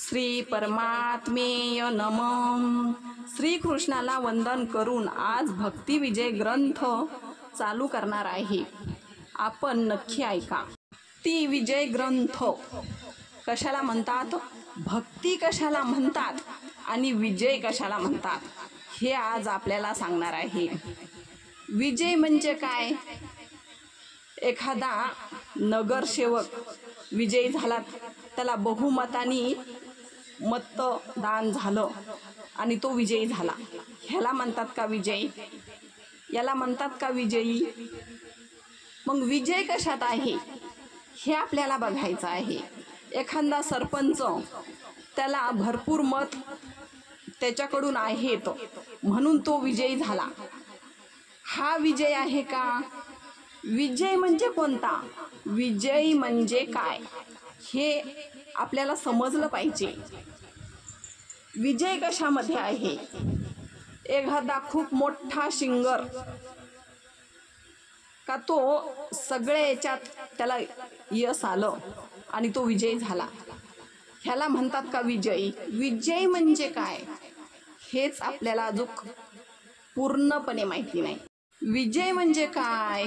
श्री परमात्मेय नमः। श्रीकृष्णाला वंदन करून आज भक्ती विजय ग्रंथ चालू करणार आहे। आपण नक्की ऐका। भक्ती विजय ग्रंथ कशाला म्हणतात, भक्ती कशाला म्हणतात आणि विजय कशाला म्हणतात हे आज आपल्याला सांगणार आहे। विजय म्हणजे काय? एखादा नगरसेवक विजयी झाला, त्याला बहुमताने मतदान झालं आणि तो विजयी झाला, ह्याला म्हणतात का विजयी? याला म्हणतात का विजयी? मग विजय कशात आहे हे आपल्याला बघायचं आहे। एखादा सरपंच, त्याला भरपूर मत त्याच्याकडून आहेत म्हणून तो विजयी झाला, हा विजय आहे का? विजय म्हणजे कोणता, विजय म्हणजे काय हे आपल्याला समजलं पाहिजे। विजय कशामध्ये आहे? एखादा खूप मोठा सिंगर का, तो सगळ्या याच्यात त्याला यश आलं आणि तो विजयी झाला, ह्याला म्हणतात का विजयी? विजय म्हणजे काय हेच आपल्याला अजून पूर्णपणे माहिती नाही। विजय म्हणजे काय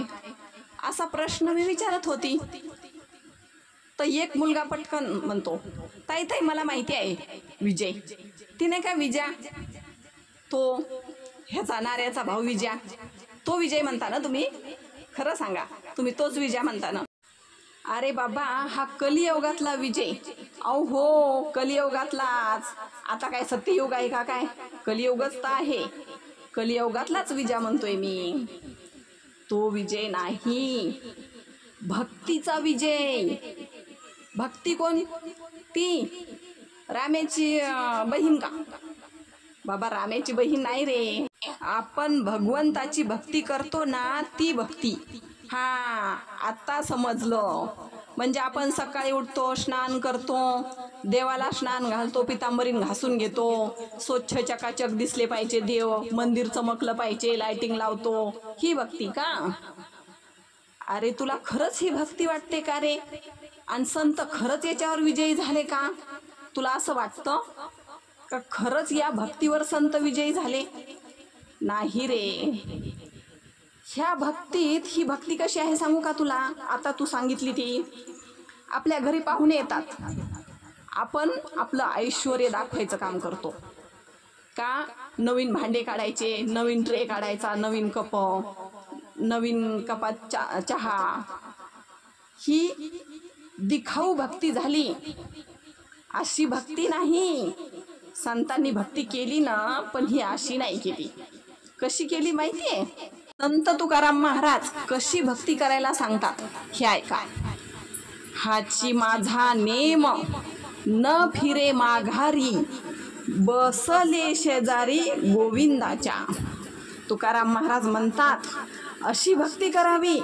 असा प्रश्न मी विचारत होती, तर एक मुलगा पटकन म्हणतो, ताई ताई मला माहिती आहे विजय। तिने का विजया, तो ह्याचा नाऱ्याचा भाऊ विजया, तो विजय म्हणता ना तुम्ही? खरं सांगा, तुम्ही तोच विजय म्हणता ना? अरे बाबा, हा कलियुगातला विजय। अहो कलियुगातलाच, आता काय सत्ययुग आहे का? काय कलियुगच तर आहे, कलियुगातलाच विजय म्हणतोय मी। तो विजय नाही, भक्तीचा विजय। भक्ती कोण? ती रामेची बहीण का? बाबा रामेची बहीण नाही रे, आपण भगवंताची भक्ती करतो ना, ती भक्ती। हा आता समजलं। म्हणजे आपण सकाळी उठतो, स्नान करतो, देवाला स्नान घालतो, पितांबरीन घासून घेतो, स्वच्छ चकाचक दिसले पाहिजे देव, मंदिर चमकलं पाहिजे, लाइटिंग लावतो, ही भक्ती का? अरे तुला खरंच ही भक्ती वाटते का रे? आणि संत खरंच याच्यावर विजयी झाले का? तुला असं वाटतं का खरंच या भक्तीवर संत विजयी झाले? नाही रे। ह्या भक्तीत, ही भक्ती कशी आहे सांगू का तुला? आता तू सांगितली ती, आपल्या घरी पाहुणे येतात, आपण आपलं ऐश्वर्य दाखवायचं काम करतो का? नवीन भांडे काढायचे, नवीन ट्रे काढायचा, नवीन कप, नवीन कपात चहा, ही दिखाऊ भक्ती झाली। अशी भक्ती नाही। संतांनी भक्ती केली ना, पण ही अशी नाही केली। कशी केली माहितीये? संत तुकाराम महाराज कशी भक्ती करायला सांगतात हे ऐका। हाची माझा नेम, न फिरे माघारी, बसले शेजारी गोविंदाच्या। तुकाराम महाराज म्हणतात, अशी भक्ती करावी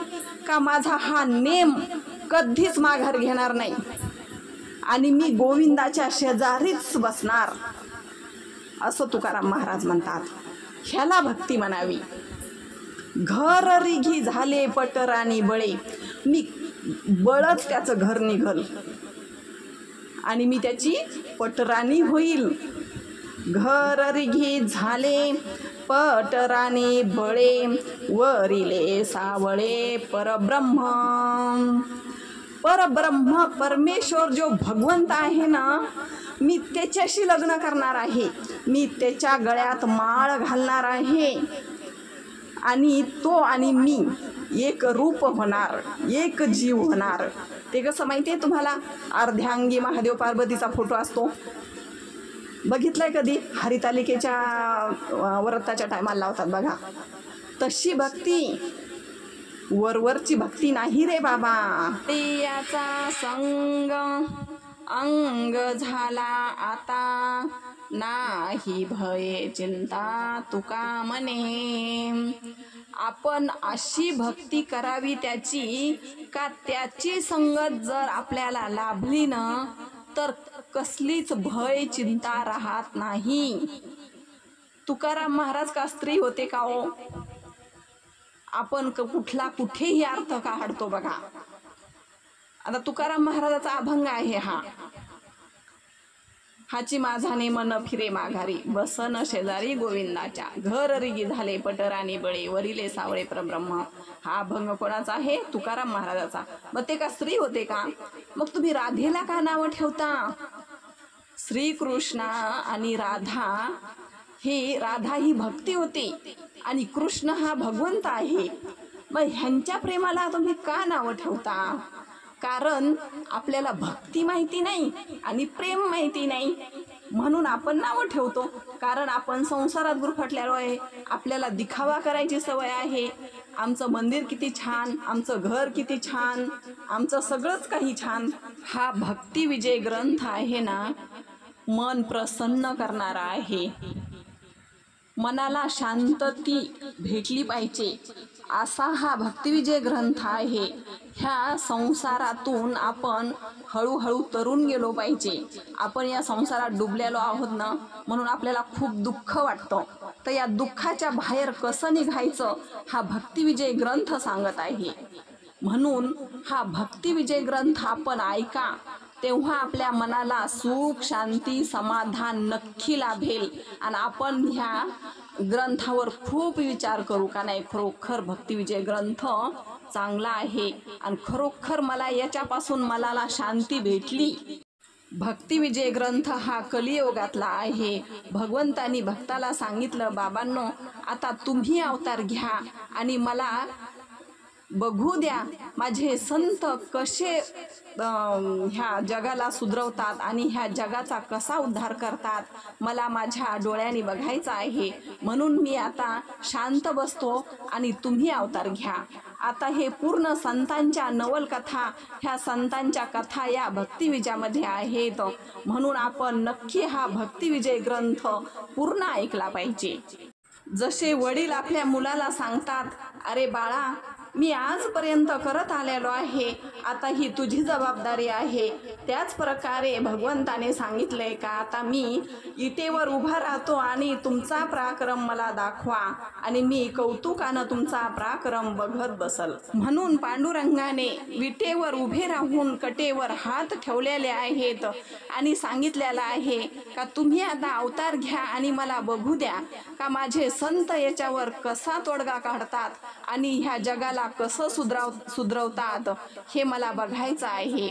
का माझा हा नेम कधीच माघार घेणार नाही आणि मी गोविंदाच्या शेजारीच बसणार, असं तुकाराम महाराज म्हणतात। ह्याला भक्ती म्हणावी। घर रिघी झाले पटरानी बळे, मी बळच त्याचं घर निघल आणि मी त्याची पटराणी होईल। घर रिघी झाले पटरानी बळे, वरिले सावळे परब्रह्म। परब्रह्म परमेश्वर जो भगवंत आहे ना, मी त्याच्याशी लग्न करणार आहे, मी त्याच्या गळ्यात माळ घालणार आहे आणि तो आणि मी एक रूप होणार, एक जीव होणार। ते कसं माहिती आहे तुम्हाला? अर्ध्यांगी महादेव पार्वतीचा फोटो असतो, बघितलाय कधी? हरितालिकेच्या व्रताच्या टायमाला लावतात बघा, तशी भक्ती, वरवरची भक्ती नाही रे बाबा। याचा संग अंग झाला आता, नाही भये चिंता तुका मने। आपण अशी भक्ती करावी त्याची का, त्याची संगत जर आपल्याला लाभली ना, तर कसलीच भय चिंता राहत नाही। तुकाराम महाराज का स्त्री होते का हो? आपण कुठला कुठेही अर्थ काढतो बघा। आता तुकाराम महाराजाचा अभंग आहे हा, हाची माझाने मन फिरे माघारी, बसन शेजारी गोविंदाच्या, घर रिगी झाले पटराणी बळे, वरिले सावळे परब्रह्म. हा अभंग कोणाचा आहे? तुकाराम महाराजाचा. मग ते का स्त्री होते का? मग तुम्ही राधेला का नाव ठेवता? श्रीकृष्ण आणि राधा ही भक्ती होती आणि कृष्ण हा भगवंत आहे. मग ह्यांच्या प्रेमाला तुम्ही का नाव ठेवता? कारण आपल्याला भक्ती माहिती नाही आणि प्रेम माहिती नाही, म्हणून आपण नावं ठेवतो. कारण आपण संसारात गुरफटलेलो आहे, आपल्याला दिखावा करायची सवय आहे. आमचं मंदिर किती छान, आमचं घर किती छान, आमचं सगळंच काही छान. हा भक्ती विजय ग्रंथ आहे ना, मन प्रसन्न करणारा आहे. मनाला शांतती भेटली पाहिजे असा हा भक्तिविजय ग्रंथ आहे. ह्या संसारातून आपण हळूहळू तरून गेलो पाहिजे. आपण या संसारात डुबलेलो आहोत ना, म्हणून आपल्याला खूप दुःख वाटतं. तर या दुःखाच्या बाहेर कसं निघायचं हा भक्तिविजय ग्रंथ सांगत आहे. म्हणून हा भक्तिविजय ग्रंथ आपण ऐका, तेव्हा आपल्या मनाला सुख, शांती, समाधान नक्की लाभेल आणि आपण ह्या ग्रंथावर खूप विचार करू का नाही, खरोखर भक्तिविजय ग्रंथ चांगला आहे आणि खरोखर मला याच्यापासून मनाला शांती भेटली. भक्तिविजय ग्रंथ हा कलियुगातला आहे. भगवंतानी भक्ताला सांगितलं, बाबांनो आता तुम्ही अवतार घ्या आणि मला बघू द्या माझे संत कसे ह्या जगाला सुधरवतात आणि ह्या जगाचा कसा उद्धार करतात, मला माझ्या डोळ्यांनी बघायचं आहे. म्हणून मी आता शांत बसतो आणि तुम्ही अवतार घ्या. आता हे पूर्ण संतांच्या नवलकथा, ह्या संतांच्या कथा या भक्तिविजयामध्ये आहेत. म्हणून आपण नक्की हा भक्तिविजय ग्रंथ पूर्ण ऐकला पाहिजे. जसे वडील आपल्या मुलाला सांगतात, अरे बाळा मी आजपर्यंत करत आलेलो आहे, आता ही तुझी जबाबदारी आहे, त्याच प्रकारे भगवंताने सांगितले का आता मी इटेवर उभा राहतो आणि तुमचा पराक्रम मला दाखवा आणि मी कौतुकानं तुमचा पराक्रम बघत बसल. म्हणून पांडुरंगाने विटेवर उभे राहून कटेवर हात ठेवलेले आहेत आणि सांगितलेलं आहे का तुम्ही आता अवतार घ्या आणि मला बघू द्या का माझे संत याच्यावर कसा तोडगा काढतात आणि ह्या जगाला कसं सुधरवतात हे मला बघायचं आहे.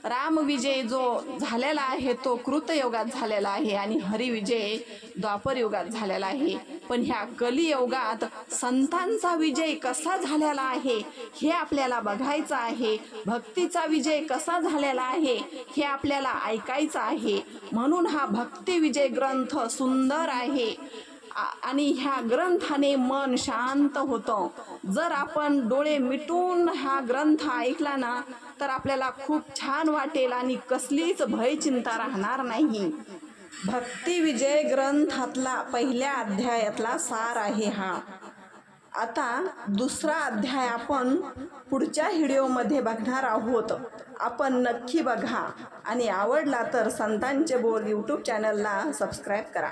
रामविजय जो झालेला आहे तो कृतयुगात झालेला आहे आणि हरिविजय द्वापर युगात झालेला आहे. पण ह्या कलियुगात संतांचा विजय कसा झालेला आहे हे आपल्याला बघायचं आहे. भक्तीचा विजय कसा झालेला आहे हे आपल्याला ऐकायचं आहे. म्हणून हा भक्तिविजय ग्रंथ सुंदर आहे आणि ह्या ग्रंथाने मन शांत होतं. जर आपण डोळे मिटून हा ग्रंथ ऐकला ना तर आपल्याला खूप छान वाटेल आणि कसलीच भय चिंता राहणार नाही. भक्तिविजय ग्रंथातला पहिल्या अध्यायातला सार आहे हा. आता दुसरा अध्याय आपण पुढच्या व्हिडिओमध्ये बघणार आहोत. आपण नक्की बघा आणि आवडला तर संतांचे बोल यूट्यूब चॅनलला सबस्क्राईब करा.